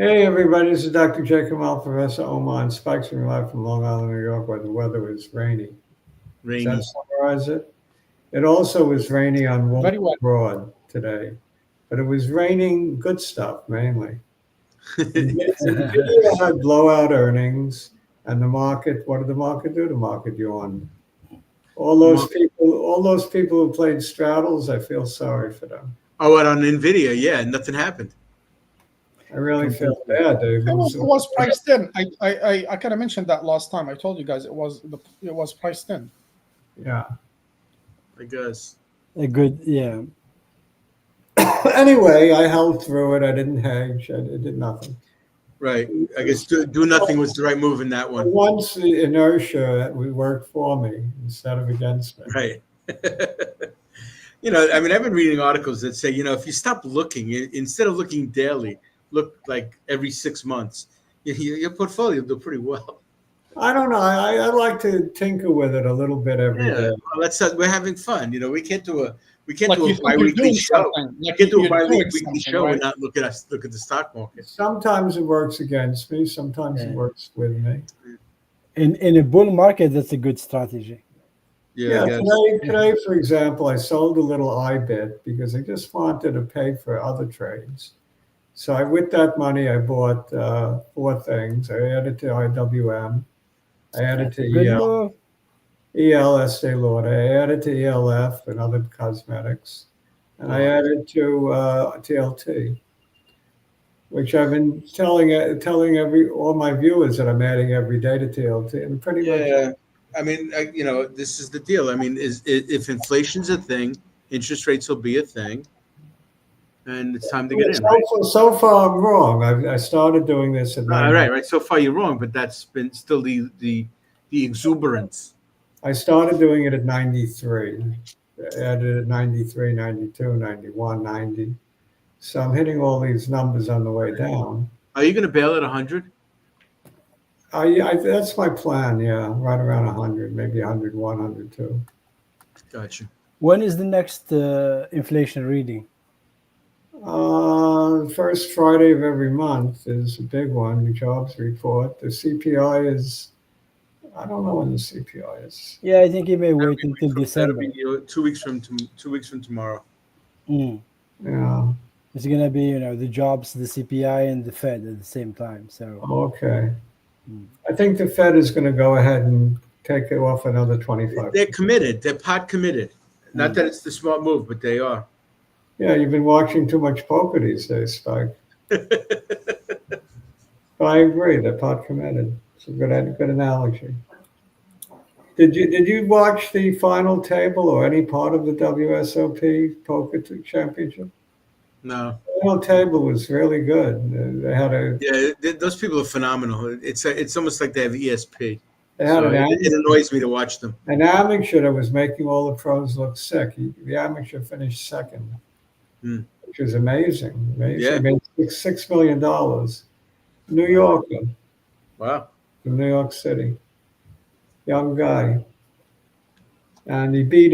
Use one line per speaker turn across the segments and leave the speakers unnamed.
Hey everybody, this is Dr. J. Kamal, Professor Omar, and Spikes from live from Long Island, New York, where the weather was rainy. Does that
Rainy.
summarize it? It also was rainy on Wall
Very well.
Broad today, but it was raining good stuff mainly. Nvidia had blowout earnings, and the market. What did the market do? The market yawned. All those people who played straddles, I feel sorry for them.
Oh, and on Nvidia, yeah, nothing happened.
I really feel bad. They
It
lose.
was priced in. I kind of mentioned that last time. I told you guys it was priced in.
Yeah.
I guess.
A good, yeah.
Anyway, I held through it. I didn't hedge. I did nothing.
Right. I guess do nothing was the right move in that one.
Once the inertia worked for me instead of against me.
Right. I mean, I've been reading articles that say, if you stop looking, instead of looking daily, look like every 6 months, your portfolio will do pretty well.
I don't know. I like to tinker with it a little bit every day.
Well, we're having fun. We can't do a
Like you think you're
bi-weekly
doing
show.
something.
We
Like
can't do a
you're doing
bi-weekly
something,
show
right?
and not look at the stock market.
Sometimes it works against me. Sometimes it works with me.
In a bull market, that's a good strategy.
Yeah. Today, for example, I sold a little IBIT because I just wanted to pay for other trades. So with that money, I bought 4 things. I added to IWM. I added to EL, Estee Lauder. I added to ELF and other cosmetics. And I added to TLT, which I've been telling all my viewers that I'm adding every day to TLT. And pretty much.
I mean, this is the deal. I mean, if inflation's a thing, interest rates will be a thing. And it's time to get in, right?
So far, I'm wrong. I started doing this at 90.
Right. So far, you're wrong, but that's been still the exuberance.
I started doing it at 93. I added at 93, 92, 91, 90. So I'm hitting all these numbers on the way down.
Are you going to bail at 100?
That's my plan, yeah. Right around 100, maybe 101, 102.
Gotcha.
When is the next inflation reading?
First Friday of every month is a big one, the jobs report. The CPI is, I don't know when the CPI is.
Yeah, I think you may wait until December.
2 weeks from 2 weeks from tomorrow.
Yeah.
It's going to be, the jobs, the CPI, and the Fed at the same time. So.
Okay. I think the Fed is going to go ahead and take it off another 25.
They're committed. They're pot committed. Not that it's the smart move, but they are.
Yeah, you've been watching too much poker these days, Spike. But I agree, they're pot committed. It's a good analogy. Did you watch the final table or any part of the WSOP poker championship?
No.
The final table was really good. They had
those people are phenomenal. It's almost like they have ESP.
It
annoys me to watch them.
An amateur that was making all the pros look sick. The amateur finished second, which was amazing.
Yeah.
He made $6 million. New Yorker.
Wow.
From New York City. Young guy. And he beat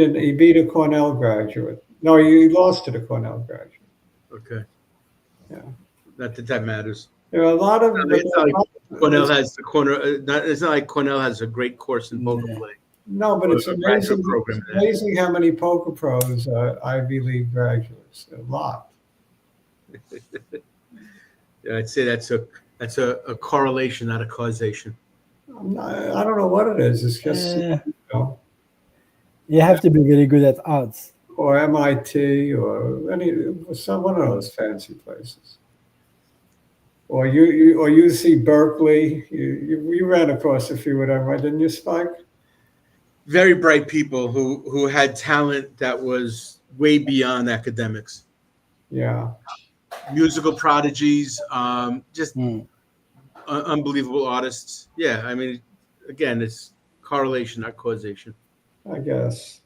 a Cornell graduate. No, he lost to the Cornell graduate.
Okay.
Yeah.
Not that matters.
There are a lot of.
Cornell has the corner. It's not like Cornell has a great course in poker play.
No, but it's amazing. It's amazing how many poker pros are Ivy League graduates. A lot.
Yeah, I'd say that's a correlation, not a causation.
I don't know what it is. It's just
you have to be very good at odds.
Or MIT or one of those fancy places. Or UC Berkeley. You ran across a few of them, right? Didn't you, Spike?
Very bright people who had talent that was way beyond academics.
Yeah.
Musical prodigies, just unbelievable artists. Yeah, I mean, again, it's correlation, not causation.
I guess.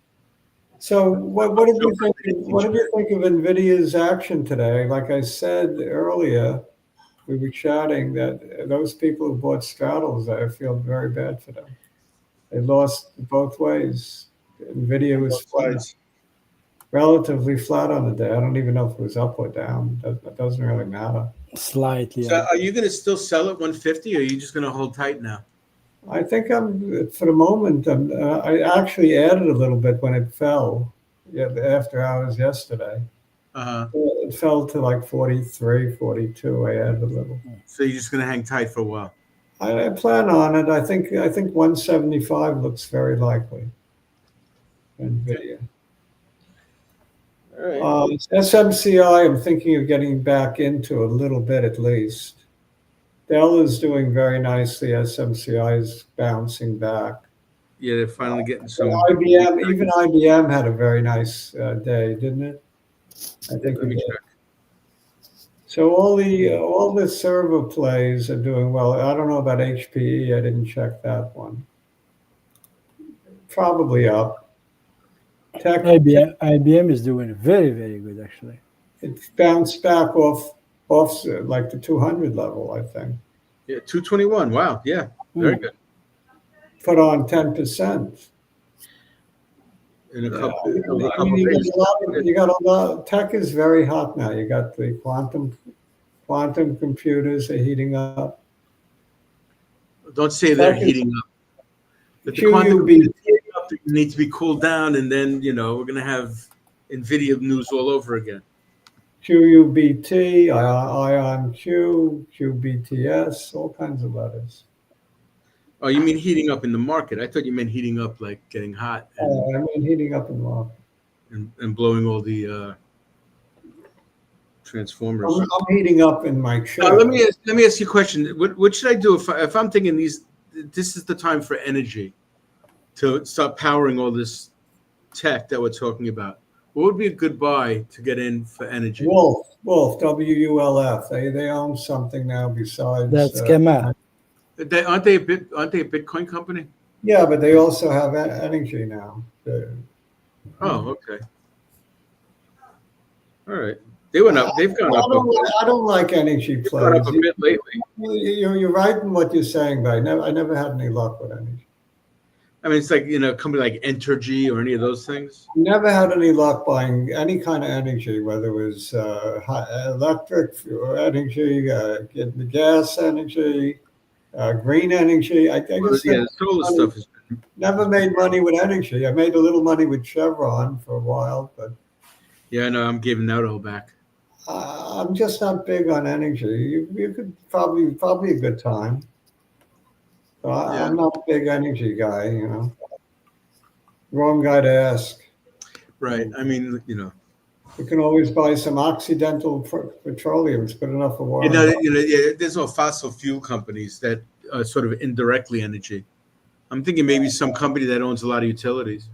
So what did you think? What did you think of Nvidia's action today? Like I said earlier, we were chatting that those people who bought straddles, I feel very bad for them. They lost both ways. Nvidia was relatively flat on the day. I don't even know if it was up or down. That doesn't really matter.
Slightly.
So are you going to still sell at 150, or are you just going to hold tight now?
I think for the moment, I actually added a little bit when it fell, yeah, after hours yesterday.
Uh-huh.
It fell to like 43, 42. I added a little.
So you're just going to hang tight for a while.
I plan on it. I think 175 looks very likely. NVIDIA.
All right.
SMCI, I'm thinking of getting back into a little bit at least. Dell is doing very nicely. SMCI is bouncing back.
Yeah, they're finally getting some.
Even IBM had a very nice day, didn't it? I think
Let me
it did.
check.
So all the server plays are doing well. I don't know about HPE. I didn't check that one. Probably up. Tech,
IBM is doing very, very good, actually.
it's bounced back off like the 200 level, I think.
Yeah, 221. Wow. Yeah, very good.
Put on 10%.
In a
Yeah,
couple,
I mean, you got a lot. Tech is very hot now. You got the quantum computers are heating up.
Don't say they're heating up. But the quantum
QUB,
heating up needs to be cooled down, and then we're going to have NVIDIA news all over again.
QUBT, IonQ, QBTS, all kinds of letters.
Oh, you mean heating up in the market? I thought you meant heating up like getting hot
I mean, heating up in the market.
and blowing all the transformers.
I'm heating up in my chair.
Let me ask you a question. What should I do if I'm thinking this is the time for energy to start powering all this tech that we're talking about? What would be a good buy to get in for energy?
Wolf, WULF. They own something now besides.
That's Kemal.
Aren't they a Bitcoin company?
Yeah, but they also have energy now.
Oh, okay. All right. They went up. They've gone up.
I don't like energy
They've
plays.
gone up a bit lately.
You're right in what you're saying, but I never had any luck with energy.
I mean, it's like a company like Entergy or any of those things.
Never had any luck buying any kind of energy, whether it was electric or energy, the gas energy, green energy. I just
The solar stuff is.
never made money with energy. I made a little money with Chevron for a while, but
Yeah, I know. I'm giving that all back.
I'm just not big on energy. You could probably a good time. I'm not a big energy guy, Wrong guy to ask.
Right. I mean,
You can always buy some Occidental Petroleum. It's good enough for water.
there's no fossil fuel companies that are sort of indirectly energy. I'm thinking maybe some company that owns a lot of utilities.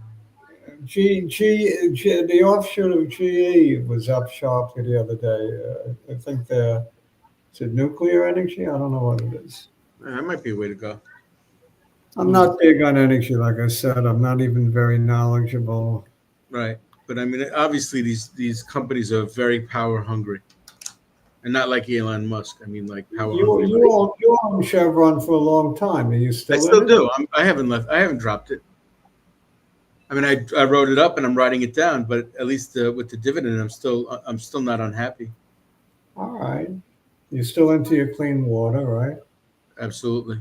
The offshoot of GE was up sharply the other day. I think is it nuclear energy? I don't know what it is.
That might be a way to go.
I'm not big on energy, like I said. I'm not even very knowledgeable.
Right. But I mean, obviously these companies are very power hungry, and not like Elon Musk. I mean, like power hungry.
You owned Chevron for a long time. Are you still?
I still
in it?
do. I haven't left. I haven't dropped it. I mean, I wrote it up and I'm writing it down, but at least with the dividend, I'm still not unhappy.
All right. You're still into your clean water, right?
Absolutely.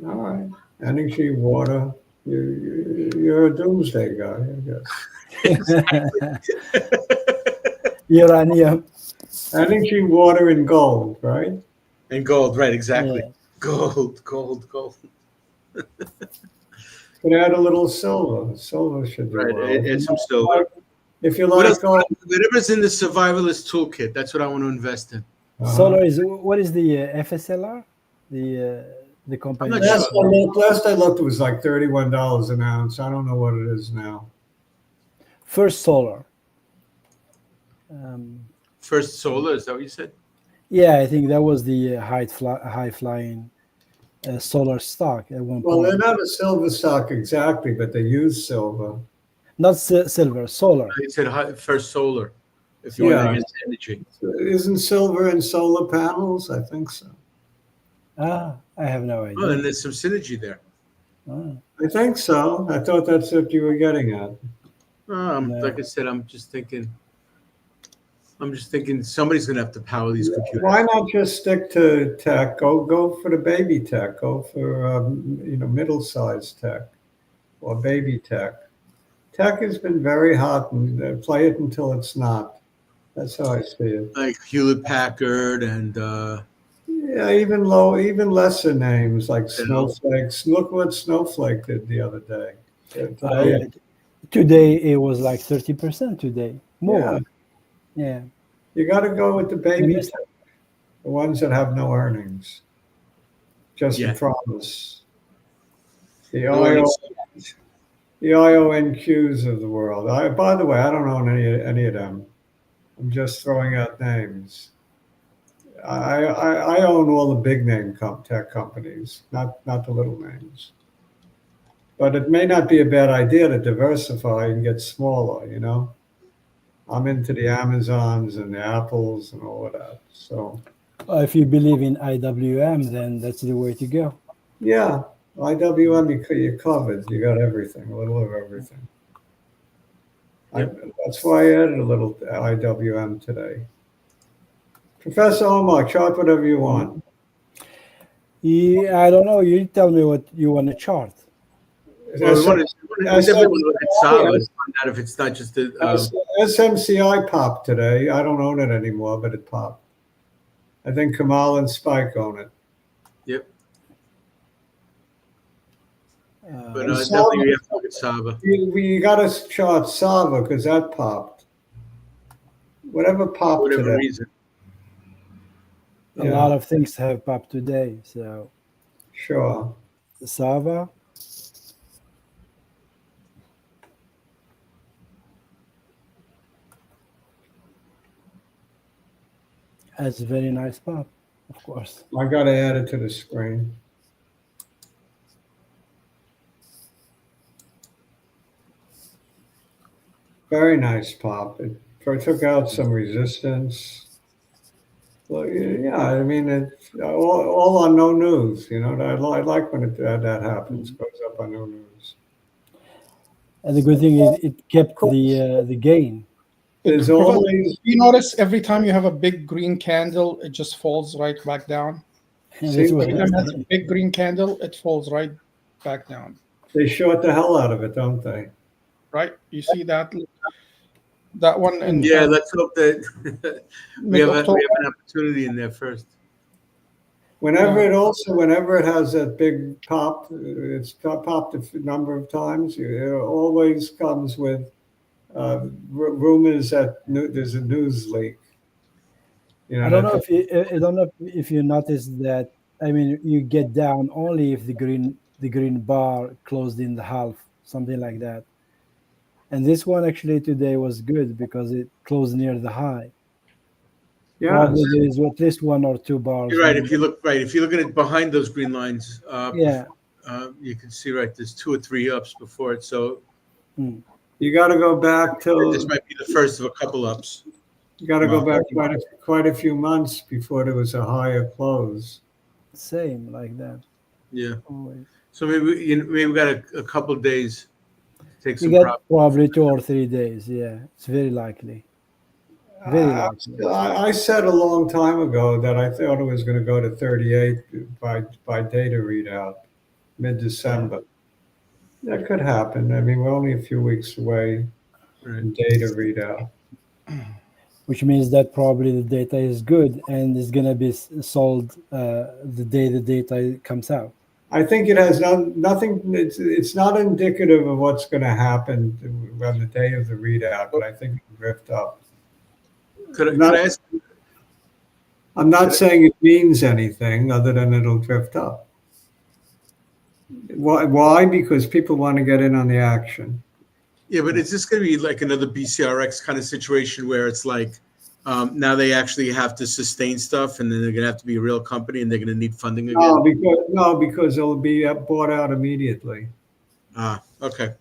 All right. Energy, water. You're a doomsday guy, I guess.
Uranium.
Energy, water, and gold, right?
And gold, right? Exactly.
Yeah.
Gold.
Could add a little silver. Silver should do
Right.
well.
And some silver.
If you
What
like
else?
gold,
Whatever's in the survivalist toolkit, that's what I want to invest in.
Solar is what is the FSLR? The company.
I'm not sure.
Last I looked, it was like $31 an ounce. I don't know what it is now.
First Solar.
First Solar, is that what you said?
Yeah, I think that was the high flying solar stock at one
Well,
point.
they're not a silver stock exactly, but they use silver.
Not silver, solar.
They said First Solar. If you want to get into energy.
Isn't silver in solar panels? I think so.
I have no idea.
Oh, and there's some synergy there.
I think so. I thought that's what you were getting at.
Like I said, I'm just thinking. I'm just thinking somebody's going to have to power these computers.
Why not just stick to tech? Go for the baby tech. Go for middle-sized tech or baby tech. Tech has been very hot, and play it until it's not. That's how I see it.
Like Hewlett Packard and
Yeah, even lesser names like Snowflake. Look what Snowflake did the other day.
Today it was like 30% today. More. Yeah.
You got to go with the baby
Yes.
tech, the ones that have no earnings, just
Yeah.
a promise. The
No
IONQs of the world. By the way, I don't own any of them. I'm just throwing out names. I own all the big name tech companies, not the little names. But it may not be a bad idea to diversify and get smaller. I'm into the Amazons and the Apples and all of that. So
If you believe in IWM, then that's the way to go.
yeah, IWM, you're covered. You got everything, a little of everything. That's why I added a little IWM today. Professor Omar, chart whatever you want.
Yeah, I don't know. You tell me what you want to chart.
Well, we definitely want to look at Sava and find out if it's not just a.
SMCI popped today. I don't own it anymore, but it popped. I think Kamal and Spike own it.
Yep. But
And
definitely we have to look at Sava.
You got to chart Sava because that popped. Whatever popped
For whatever
today.
reason.
A lot of things have popped today. So
Sure.
Sava. That's a very nice pop, of course.
I got to add it to the screen. Very nice pop. It took out some resistance. Well, yeah, I mean, it's all on no news. I like when that happens. Goes up on no news.
And the good thing is it kept the gain.
There's always.
You notice every time you have a big green candle, it just falls right back down.
See,
Every time it has a big green candle, it falls right back down.
They short the hell out of it, don't they?
Right? You see that one? And
Yeah, let's hope that we have an opportunity in there first.
Whenever it has that big pop, it's popped a number of times. It always comes with rumors that there's a news leak.
I don't know if you noticed that. I mean, you get down only if the green bar closed in the half, something like that. And this one actually today was good because it closed near the high.
Yeah,
probably there is at least one or two bars.
You're right. If you look at it behind those green lines, you can see there's 2 or 3 ups before it. So
you got to go back till
this might be the first of a couple ups.
You got to go back quite a few months before there was a higher close.
Same like that.
Yeah.
Always.
So maybe we got a couple of days. Take some
you get probably 2 or 3 days. Yeah, it's very likely. Very likely.
I said a long time ago that I thought it was going to go to 38 by data readout, mid-December. That could happen. I mean, we're only a few weeks away from data readout.
Which means that probably the data is good and is going to be sold the day the data comes out.
I think it has nothing. It's not indicative of what's going to happen on the day of the readout, but I think it'll drift up.
Could I ask?
I'm not saying it means anything other than it'll drift up. Why? Because people want to get in on the action.
Yeah, but is this going to be like another BCRX kind of situation where it's like now they actually have to sustain stuff, and then they're going to have to be a real company, and they're going to need funding again?
Because it'll be bought out immediately.
Okay.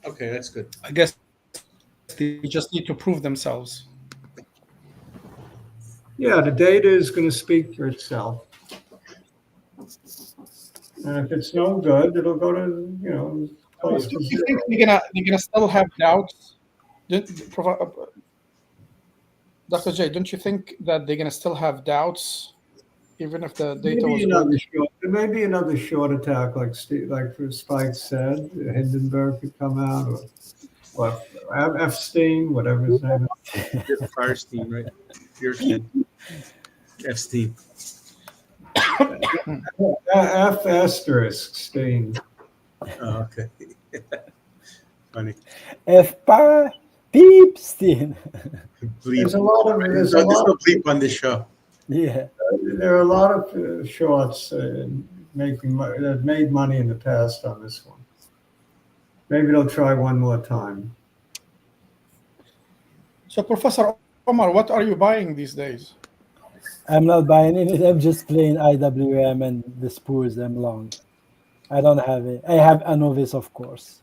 Okay, that's good.
I guess they just need to prove themselves.
Yeah, the data is going to speak for itself. And if it's no good, it'll go to, close to
You
zero.
think they're gonna still have doubts Dr. J, don't you think that they're going to still have doubts, even if the data
Maybe
was
another
good?
short. There may be another short attack, like Spike said. Hindenburg could come out, or what? Epstein, whatever his name is.
Firestein, right? Fierstein. Epstein.
F asterisk Stein.
Oh, okay. Funny.
F Peepstein.
Bleep.
There's a lot of
There's no bleep on this show.
Yeah.
there are a lot of shorts that made money in the past on this one. Maybe they'll try one more time.
So, Professor Omar, what are you buying these days?
I'm not buying it. I'm just playing IWM and the spurs. I'm long. I don't have it. I have Anovis, of course.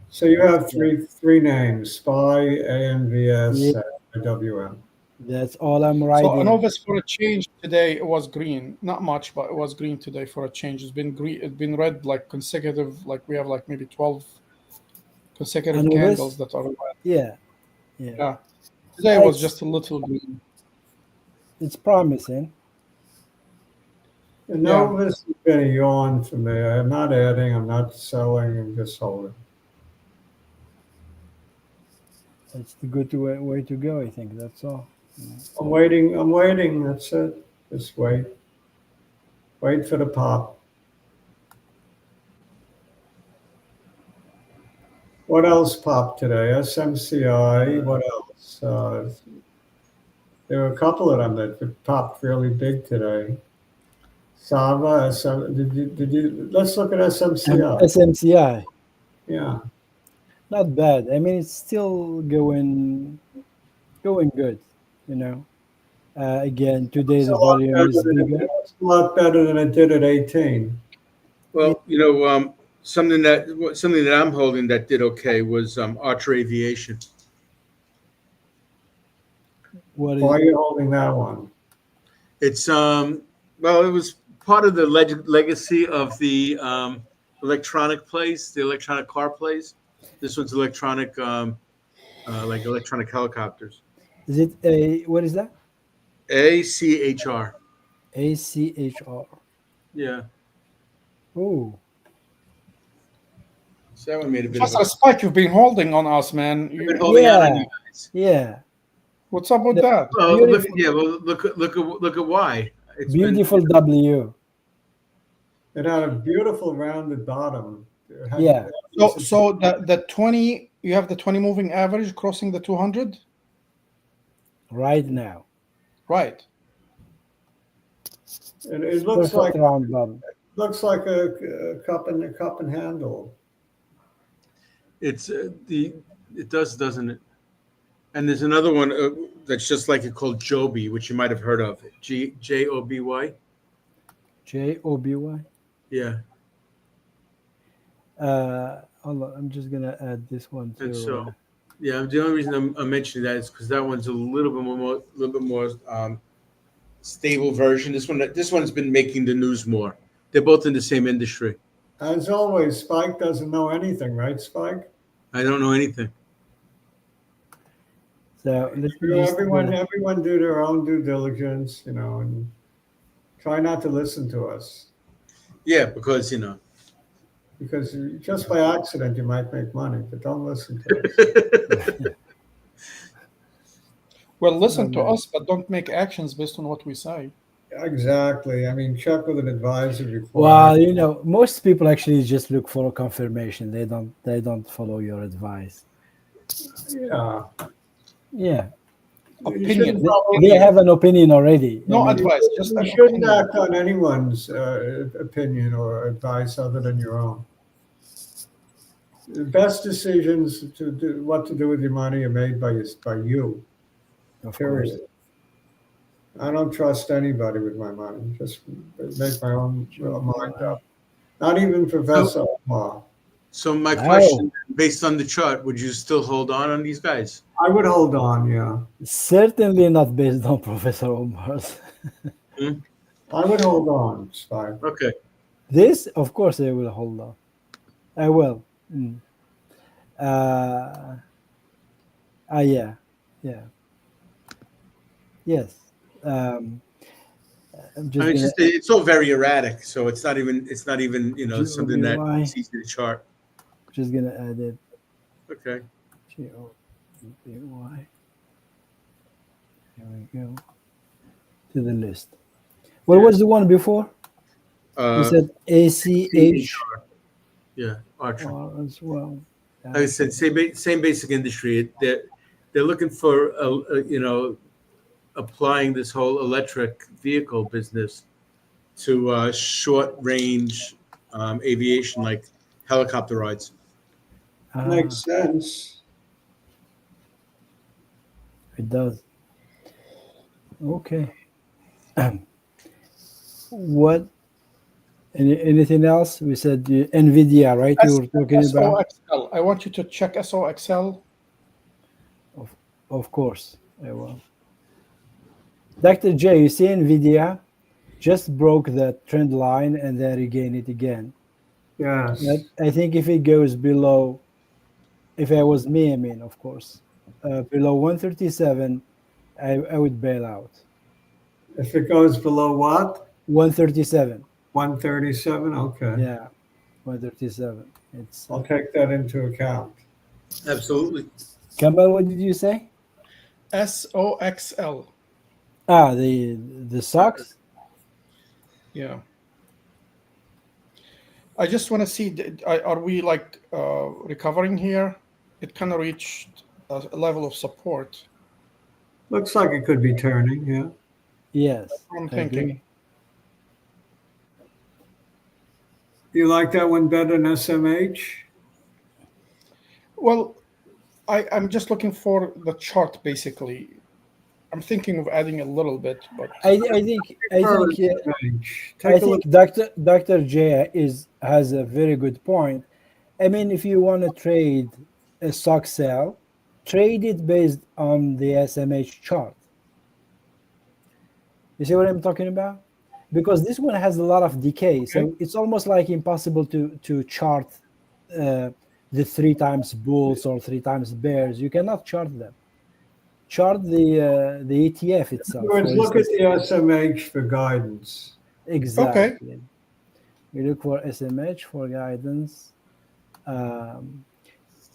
So you have three names: SPY, AMVS,
Yeah,
and IWM.
that's all I'm
So,
riding.
Anovis for a change today, it was green. Not much, but it was green today for a change. It's been green. It's been red like consecutive. Like we have like maybe 12 consecutive
Anovis?
candles that are red.
Yeah.
Yeah. Today was just a little green.
It's promising.
And Novus has been a yawn for me. I'm not adding, I'm not selling, I'm just holding.
It's the good way to go, I think. That's all.
I'm waiting, that's it. Just wait. Wait for the pop. What else popped today? SMCI, what else? There were a couple of them that popped really big today. Sava, did you, let's look at SMCI.
SMCI,
Yeah.
not bad. I mean, it's still going good, you know. Again, today
It's a
the
lot
volume
better
is
than it,
bigger.
it's a lot better than it did at 18.
Well, something that I'm holding that did okay was Archer Aviation.
What
Why are
is
you holding that one?
It's well, it was part of the legacy of the electronic plays, the electronic car plays. This one's electronic, like electronic helicopters.
is it a what is that?
ACHR.
ACHR.
Yeah.
Oh,
So that one made a bit of
Professor
a.
Spike, you've been holding on us, man.
I've been holding out on you guys.
yeah.
What's up with
The
that?
Well,
beautiful,
look at why it's been.
beautiful W.
It had a beautiful rounded bottom. It had-
Yeah.
So the 20, you have the 20 moving average crossing the 200,
Right now.
right?
it looks
Perfect
like
round bottom.
a cup and handle.
It's it does, doesn't it? And there's another one that's just like it called Joby, which you might have heard of. JOBY.
JOBY.
Yeah.
Hold on, I'm just gonna add this one
And
to.
so, yeah, the only reason I'm mentioning that is because that one's a little bit more stable version. This one's been making the news more. They're both in the same industry.
As always, Spike doesn't know anything, right, Spike?
I don't know anything.
So let me just.
Everyone do their own due diligence, and try not to listen to us.
Yeah, because
Because just by accident you might make money, but don't listen to us.
Well, listen to
Okay.
us, but don't make actions based on what we say.
Exactly. I mean, check with an advisor before.
Well, most people actually just look for a confirmation. They don't follow your advice.
Yeah.
Yeah,
You shouldn't
Opinion.
follow-
they have an opinion already.
No
I mean,
advice, just
You
an
shouldn't
opinion.
act on anyone's opinion or advice other than your own. The best decisions to do what to do with your money are made by you.
of course.
Period. I don't trust anybody with my money. Just make my own mind up. Not even Professor Omar.
So my
Wow.
question, based on the chart, would you still hold on these guys?
I would hold on, yeah.
Certainly not based on Professor Omar's.
I would hold on, Spike.
Okay.
This, of course, I will hold on. I will. Yeah, yeah, yes. Um, I'm
I
just
mean,
gonna
it's all very erratic, so it's not even something that
GOBY.
is easy to chart.
Just gonna add it.
Okay.
GOBY. Here we go to the list. What
Yeah.
was the one before? You
Uh,
said ACH
yeah, Archer.
as well.
Like I said, same basic industry. They're looking for applying this whole electric vehicle business to short range aviation, like helicopter rides.
Ah,
Makes sense.
it does. Okay. What? Anything else? We said Nvidia, right? You
S-
were talking about.
SOXL. I want you to check SOXL.
Of, of course, I will. Dr. J, you see Nvidia just broke the trend line and then regain it again. But
Yes.
I think if it goes below, if I was me, I mean, of course, below 137, I would bail out.
If it goes below what?
137.
137? Okay.
Yeah, 137. It's
I'll take that into account.
Absolutely.
Kamal, what did you say?
SOXL.
Ah, the socks.
Yeah. I just want to see, are we like recovering here? It kind of reached a level of support.
Looks like it could be turning, yeah.
Yes,
I'm
I
thinking.
agree.
You like that one better than SMH?
Well, I'm just looking for the chart basically. I'm thinking of adding a little bit, but
I think
Prefer SMH.
I
Take a look.
think Dr. J has a very good point. I mean, if you want to trade a stock sell, trade it based on the SMH chart. You see what I'm talking about? Because this one has a lot of decay,
okay.
so it's almost like impossible to chart uh, the 3 times bulls or 3 times bears. You cannot chart them. Chart the ETF
In
itself,
other words,
for
look at
instance.
the SMH for guidance.
Okay.
Exactly. We look for SMH for guidance, um,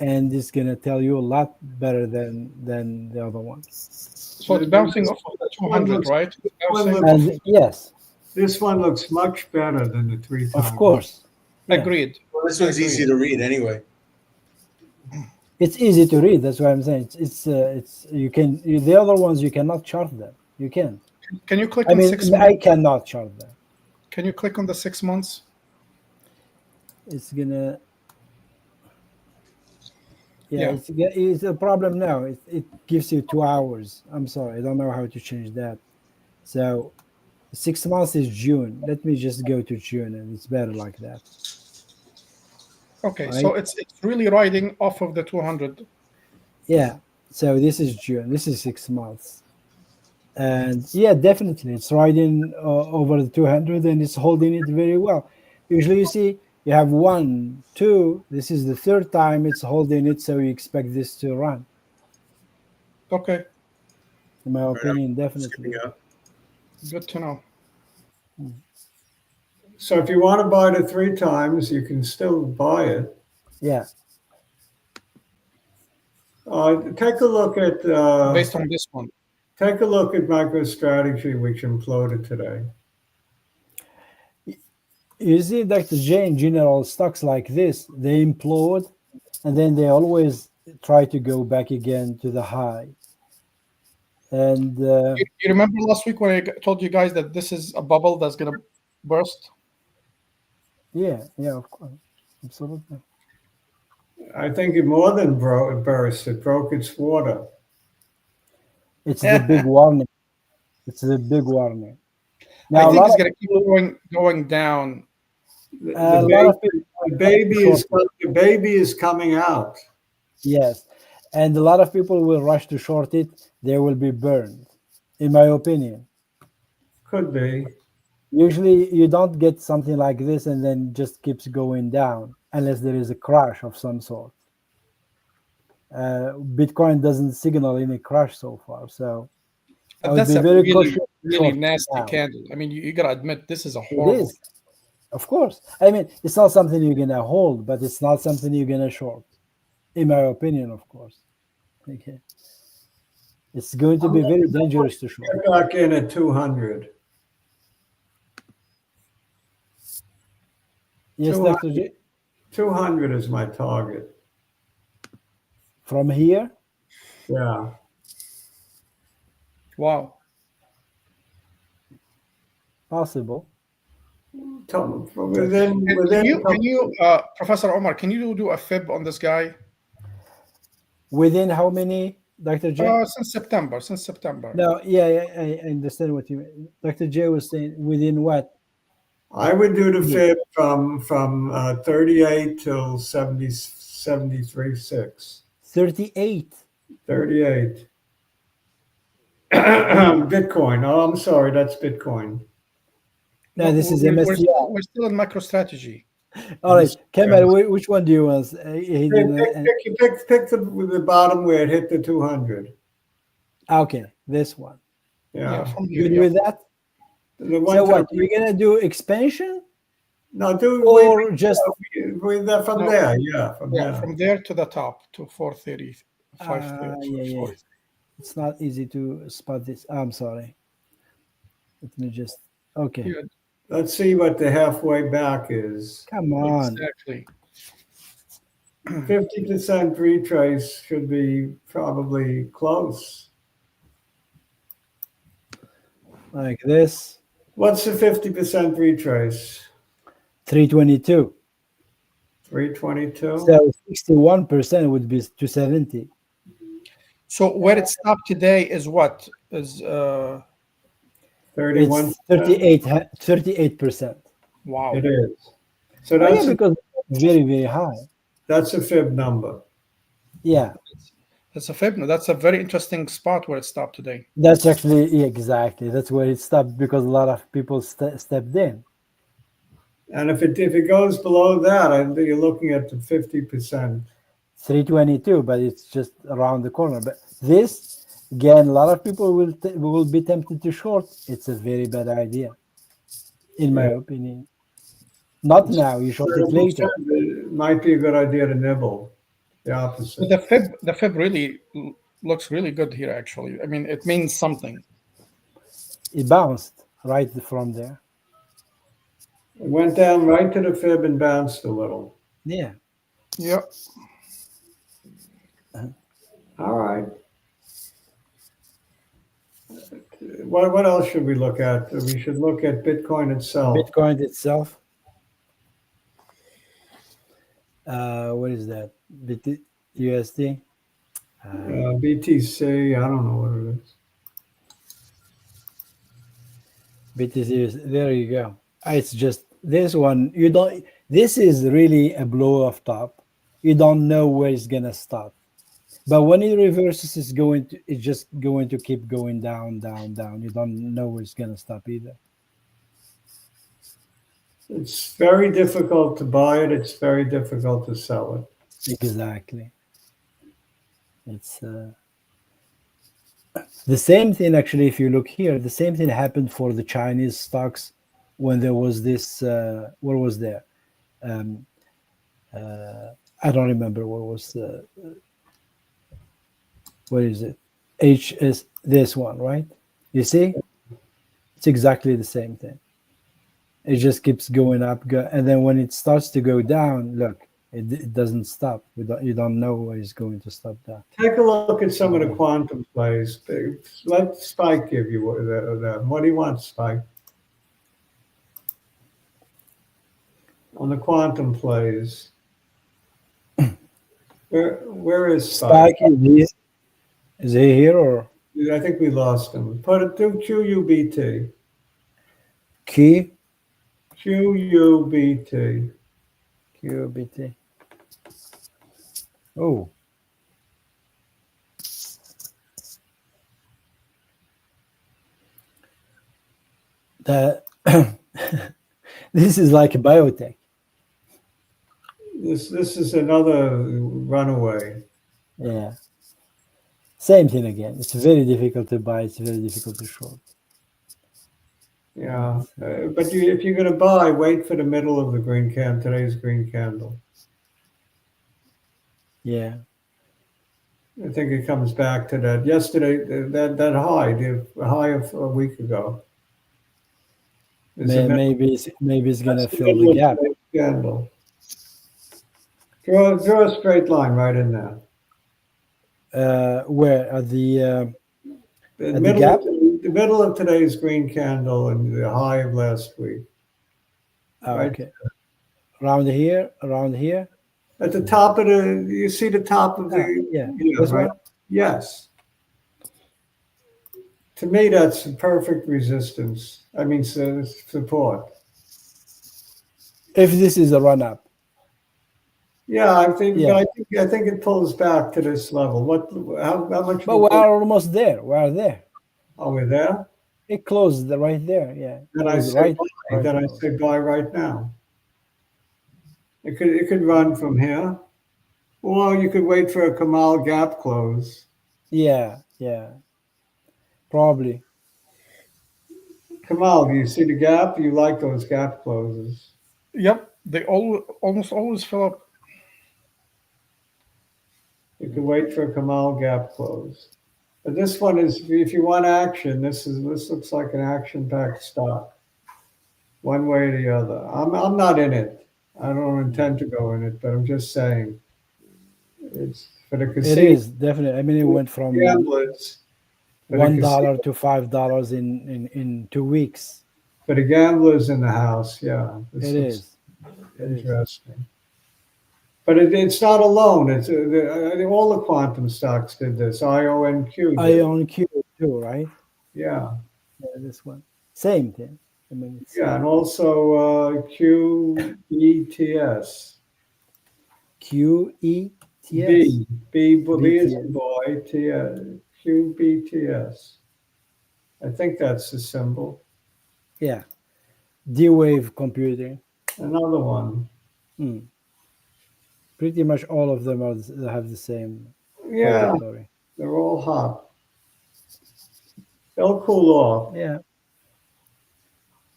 and it's gonna tell you a lot better than the other one.
So it's bouncing off of the 200, right? It's bouncing
looks-
off
And
of
yes,
This one looks much better than the three
of
times.
course, yeah,
agreed.
Well, this one's easy to read anyway.
it's easy to read. That's what I'm saying. It's the other ones you cannot chart them. You can't.
Can you click
I
on
mean,
6 months?
I cannot chart them.
Can you click on the 6 months?
It's gonna. Yeah,
Yeah.
it's a problem now. It gives you 2 hours. I'm sorry, I don't know how to change that. So 6 months is June. Let me just go to June, and it's better like that,
Okay.
right?
So it's really riding off of the 200.
Yeah. So this is June. This is 6 months, and yeah, definitely, it's riding over the 200, and it's holding it very well. Usually, you see, you have one, two. This is the third time it's holding it, so you expect this to run.
Okay.
In my
All right,
opinion,
I'm skipping
definitely.
out.
Good to know.
So if you want to buy it 3 times, you can still buy it.
Yeah.
Take a look at
Based on this one.
MicroStrategy, which imploded today.
You see, Dr. J, in general, stocks like this, they implode and then they always try to go back again to the high. And
You remember last week when I told you guys that this is a bubble that's going to burst?
yeah, of course. Absolutely.
I think it more than burst. It broke its water.
It's the big warning. It's the big warning.
I
Now,
think it's going to keep going down.
a lot of people,
The baby is
short
the baby is coming out.
yes, and a lot of people will rush to short it. They will be burned, in my opinion.
Could be.
Usually, you don't get something like this and then just keeps going down unless there is a crash of some sort. Bitcoin doesn't signal any crash so far, so I
But
would
that's
be
a
very
really,
cautious.
really
short
nasty
now.
candle. I mean, you gotta admit this is a
It
horrible.
is, of course. I mean, it's not something you're gonna hold, but it's not something you're gonna short, in my opinion, of course. Okay, it's going to be very dangerous to short.
Get back in at 200.
Yes,
200.
Dr. J.
200 is my target.
From here,
Yeah.
Wow.
possible.
Within,
Can you, Professor Omar, can you do a fib on this guy?
Within how many, Dr. J?
Since September.
No, yeah, I understand what you mean. Dr. J was saying within what?
I would do the
Yeah.
fib from 38 till 70, 73.6.
38.
38. Bitcoin. Oh, I'm sorry. That's Bitcoin.
No, this is
we're
MSCI.
we're still in MicroStrategy.
All right, Kemal, which one do you want?
Pick the bottom where it hit the 200.
Okay, this one.
Yeah.
From here.
Good
Yeah.
with that?
The one
So
time-
what? You're gonna do expansion
No, do
or just?
with that from
No.
there. Yeah, from
Yeah,
there.
from there to the top to 430,
Yeah.
530.
It's not easy to spot this. I'm sorry. Let me just. Okay.
Yeah,
Let's see what the halfway back is.
Come on.
exactly.
50% retrace should be probably close.
Like this.
What's the 50% retrace?
322.
322?
So 61% would be 270.
So where it stopped today is what? Is
31?
It's 38%.
wow.
It is. So
Oh, yeah,
that's
because it's very, very high.
that's a fib number.
Yeah,
That's a fib. That's a very interesting spot where it stopped today.
that's actually, yeah, exactly. That's where it stopped because a lot of people stepped in.
And if it goes below that, I think you're looking at the 50%.
322, but it's just around the corner. But this, again, a lot of people will be tempted to short. It's a very bad idea, in my opinion. Not now. You short it later.
It might be a good idea to nibble. The opposite.
The fib really looks really good here. Actually, I mean, it means something.
It bounced right from there.
It went down right to the fib and bounced a little.
Yeah.
Yeah.
All right. What else should we look at? We should look at Bitcoin itself.
Bitcoin itself. What is that? USD.
BTC. I don't know what it is.
BTC is, there you go. It's just this one. You don't. This is really a blow off top. You don't know where it's gonna stop. But when it reverses, it's just going to keep going down, down, down. You don't know where it's gonna stop either.
It's very difficult to buy it. It's very difficult to sell it.
Exactly. It's the same thing actually. If you look here, the same thing happened for the Chinese stocks when there was this. What was there? I don't remember what was the. What is it? HS, this one, right? You see? It's exactly the same thing. It just keeps going up, and then when it starts to go down, look, it doesn't stop. You don't know where it's going to stop down.
Take a look at some of the quantum plays. Let Spike give you that. What do you want, Spike? On the quantum plays. Where is Spike?
Is he here or?
I think we lost him. Put it to QUBT.
Key?
QUBT.
QBT. Oh. That this is like a biotech.
This is another runaway.
Yeah. Same thing again. It's very difficult to buy. It's very difficult to short.
Yeah, but if you're going to buy, wait for the middle of the green today's green candle.
Yeah.
I think it comes back to that yesterday, that high, the high of a week ago. Is the middle,
Maybe it's gonna
that's the
fill the
middle of
gap.
today's candle. Draw a straight line right in there.
Where at
The
at the
middle
gap?
of the middle of today's green candle and the high of last week. Right
Okay. Around here.
at the top of you see the top of
Yeah.
yeah,
This
right?
one.
Yes. To me, that's perfect resistance. I mean, support.
If this is a run up.
Yeah, I think,
Yeah.
but I think it pulls back to this level. How much?
But we are almost there. We are there.
Are we there?
It closed right there. Yeah.
Then
It
I
was
say
right.
buy. Then I say buy right now. It could run from here, or you could wait for a Kamal gap close.
Yeah. Yeah. Probably.
Kamal, do you see the gap? You like those gap closes?
Yep, they almost always fill up.
You could wait for a Kamal gap close. But this one is, if you want action, this looks like an action-packed stock, one way or the other. I'm not in it. I don't intend to go in it, but I'm just saying, it's for the
It
casino
is definitely. I mean, it went from
gamblers. For the
$1 to $5 in 2 weeks.
For the gamblers in the house, yeah, this
It
looks
is. It is.
interesting. But it's not alone. It's all the quantum stocks did this. IONQ did.
IONQ too, right?
Yeah,
Yeah, this one. Same thing. I mean, it's,
yeah, and also QETS.
QETS.
B is in boy, QBTS. I think that's the symbol.
Yeah. D-Wave computing.
Another one.
Pretty much all of them have the same
Yeah,
trajectory.
they're all hot. They'll cool off.
Yeah.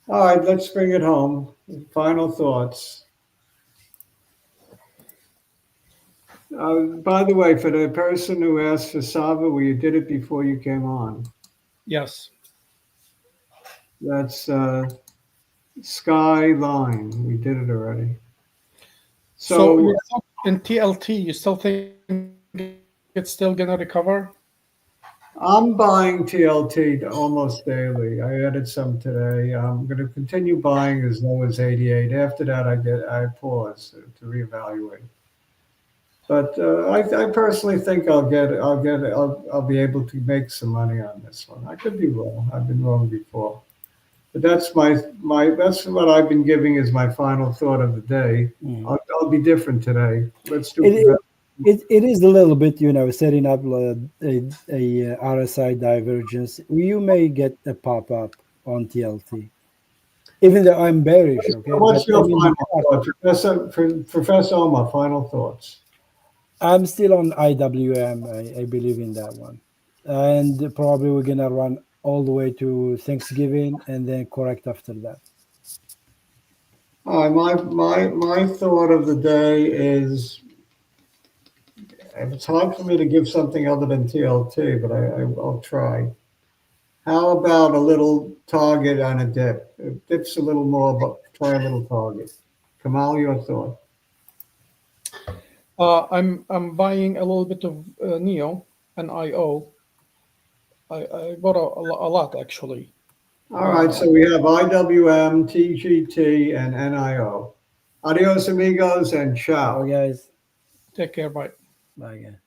All right, let's bring it home. Final thoughts. By the way, for the person who asked for Sava, well, you did it before you came on.
Yes.
That's Skyline. We did it already.
So
So
in TLT, you still think it's still gonna recover?
I'm buying TLT almost daily. I added some today. I'm going to continue buying as low as 88. After that, I pause to reevaluate. But I personally think I'll be able to make some money on this one. I could be wrong. I've been wrong before. But that's that's what I've been giving as my final thought of the day. I'll be different today. Let's do
it is a little bit, setting up a RSI divergence. You may get a pop-up on TLT. Even though I'm bearish, okay?
What's your final thought? Professor Omar, final thoughts.
I'm still on IWM. I believe in that one. And probably we're going to run all the way to Thanksgiving and then correct after that.
My thought of the day is, it's hard for me to give something other than TLT, but I'll try. How about a little target on a dip? It dips a little more, but try a little target. Kamal, your thought?
I'm buying a little bit of Neo and IO. I bought a lot actually.
All right, so we have IWM, TGT, and NIO. Adios, amigos, and ciao.
Bye, guys.
Take care. Bye.
Bye, guys.